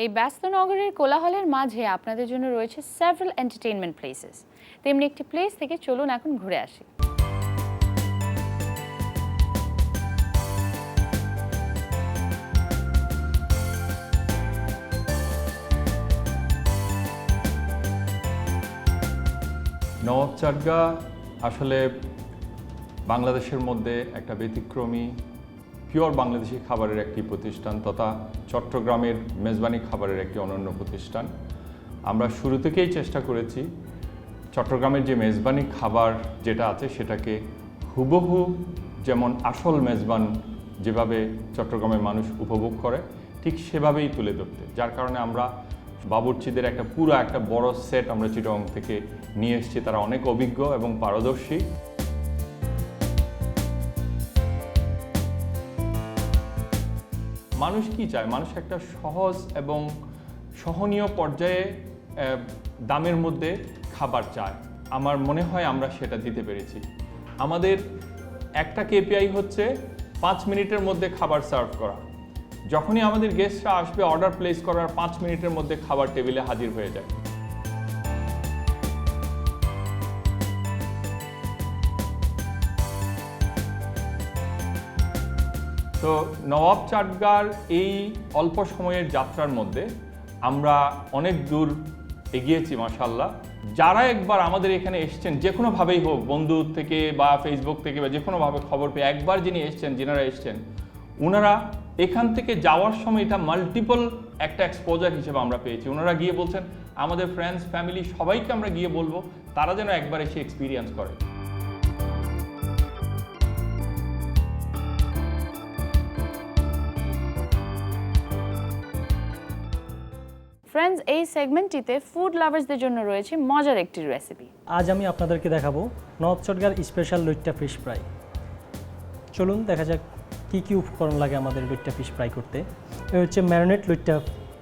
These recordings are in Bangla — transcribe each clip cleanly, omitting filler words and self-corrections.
এই ব্যস্ত নগরের কোলাহলের মাঝে আপনাদের জন্য রয়েছে several entertainment places। তেমনি একটি প্লেস থেকে চলুন এখন ঘুরে আসি। নওয়াব চাটগাঁ আসলে বাংলাদেশের মধ্যে একটা ব্যতিক্রমী পিওর বাংলাদেশি খাবারের একটি প্রতিষ্ঠান তথা চট্টগ্রামের মেজবানি খাবারের একটি অনন্য প্রতিষ্ঠান। আমরা শুরু থেকেই চেষ্টা করেছি চট্টগ্রামের যে মেজবানি খাবার যেটা আছে সেটাকে হুবহু যেমন আসল মেজবান যেভাবে চট্টগ্রামের মানুষ উপভোগ করে ঠিক সেভাবেই তুলে ধরতে, যার কারণে আমরা বাবুর্চিদের পুরো একটা বড় সেট আমরা চিটগং থেকে নিয়ে এসেছি। তারা অনেক অভিজ্ঞ এবং পারদর্শী। মানুষ কি চায়? মানুষ একটা সহজ এবং সহনীয় পর্যায়ে দামের মধ্যে খাবার চায়। আমার মনে হয় আমরা সেটা দিতে পেরেছি। আমাদের একটা কেপিআই হচ্ছে 5 মিনিটের মধ্যে খাবার সার্ভ করা। যখনই আমাদের গেস্টরা আসবে অর্ডার প্লেস করার 5 মিনিটের মধ্যে খাবার টেবিলে হাজির হয়ে যায়। তো নওয়াব চাটগাঁর এই অল্প সময়ের যাত্রার মধ্যে আমরা অনেক দূর এগিয়েছি মাশাআল্লাহ। যারা একবার আমাদের এখানে এসছেন যে কোনোভাবেই হোক, বন্ধু থেকে বা ফেসবুক থেকে বা যে কোনোভাবে খবর পেয়ে একবার যিনি এসছেন, যিনারা এসছেন, ওনারা এখান থেকে যাওয়ার সময় এটা মাল্টিপল একটা এক্সপোজার হিসেবে আমরা পেয়েছি। ওনারা গিয়ে বলছেন আমাদের ফ্রেন্ডস ফ্যামিলি সবাইকে আমরা গিয়ে বলবো তারা যেন একবার এসে এক্সপিরিয়েন্স করে। ফ্রেন্ডস, এই সেগমেন্টটিতে ফুড লাভার্সদের জন্য রয়েছে মজার একটি রেসিপি। আজ আমি আপনাদেরকে দেখাবো নওয়াব চাটগাঁর স্পেশাল লইট্টা ফিশ ফ্রাই। চলুন দেখা যাক কী কী উপকরণ লাগে আমাদের লইট্টা ফিশ ফ্রাই করতে। এ হচ্ছে ম্যারিনেট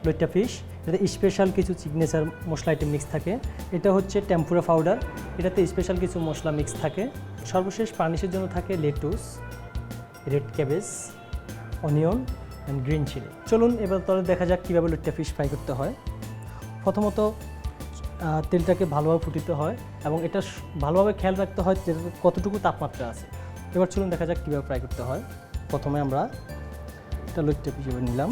লইট্টা ফিশ, এটাতে স্পেশাল কিছু সিগনেচার মশলা আইটেম মিক্স থাকে। এটা হচ্ছে টেম্পুরা পাউডার, এটাতে স্পেশাল কিছু মশলা মিক্স থাকে। সর্বশেষ ফার্নিশের জন্য থাকে lettuce, red cabbage, onion and green chilli. চলুন এবার তাহলে দেখা যাক কীভাবে লইট্টা ফিশ ফ্রাই করতে হয়। প্রথমত তেলটাকে ভালোভাবে ফুটিতে হয় এবং এটা ভালোভাবে খেয়াল রাখতে হয় যে কতটুকু তাপমাত্রা আছে। এবার চলুন দেখা যাক কীভাবে ফ্রাই করতে হয়। প্রথমে আমরা এটা লইট্টা ফিশ হিসেবে নিলাম,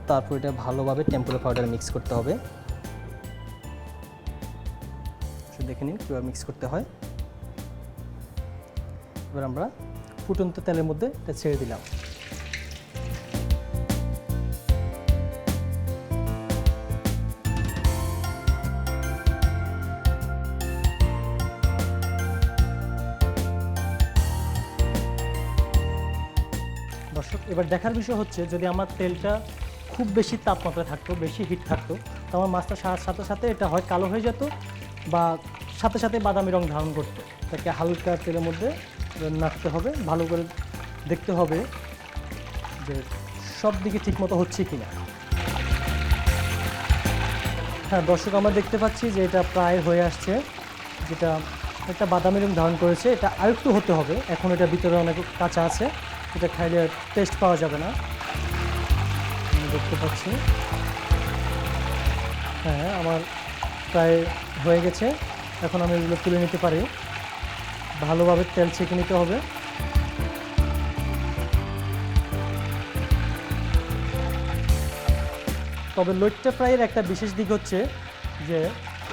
তারপর এটা ভালোভাবে টেম্পুরা পাউডার মিক্স করতে হবে। দেখে নিন কীভাবে মিক্স করতে হয়। এবার আমরা ফুটন্ত তেলের মধ্যে এটা ছেড়ে দিলাম। দর্শক, এবার দেখার বিষয় হচ্ছে যদি আমার তেলটা খুব বেশি তাপমাত্রা থাকতো, বেশি হিট থাকতো, তো আমার মাছটা সাথে সাথে এটা হয় কালো হয়ে যেত বা সাথে সাথে বাদামি রং ধারণ করতো। তাকে হালকা তেলের মধ্যে নাড়তে হবে, ভালো করে দেখতে হবে যে সব দিকে ঠিকমতো হচ্ছে কি না। হ্যাঁ দর্শক, আমরা দেখতে পাচ্ছি যে এটা প্রায় হয়ে আসছে, যেটা একটা বাদামি রং ধারণ করেছে। এটা আরেকটু হতে হবে, এখন এটা ভিতরে অনেক কাঁচা আছে, এটা খাইলে টেস্ট পাওয়া যাবে না। আমি দেখতে পাচ্ছি হ্যাঁ আমার প্রায় হয়ে গেছে। এখন আমি এগুলো তুলে নিতে পারি। ভালোভাবে তেল ছেঁকে নিতে হবে। তবে লইট্টা ফ্রাইয়ের একটা বিশেষ দিক হচ্ছে যে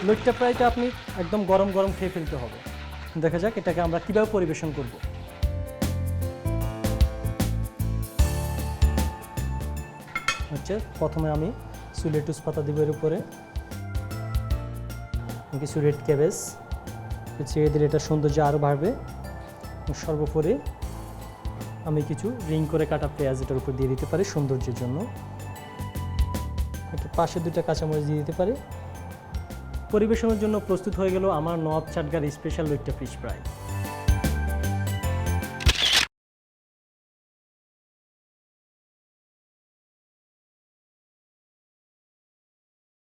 লইট্টা ফ্রাইটা আপনি একদম গরম গরম খেয়ে ফেলতে হবে। দেখা যাক এটাকে আমরা কীভাবে পরিবেশন করব। হচ্ছে প্রথমে আমি লেটুস পাতা দিব এর উপরে, কিছু রেড ক্যাবেজ ছেড়ে দিলে এটা সৌন্দর্য আরও বাড়বে। সর্বোপরি আমি কিছু রিং করে কাটা পেঁয়াজ এটার উপর দিয়ে দিতে পারি সৌন্দর্যের জন্য। একটু পাশে 2টা কাঁচামরিচ দিয়ে দিতে পারি। পরিবেশনের জন্য প্রস্তুত হয়ে গেল আমার নওয়াব চাটগাঁর স্পেশাল লইট্টা ফিশ ফ্রাই।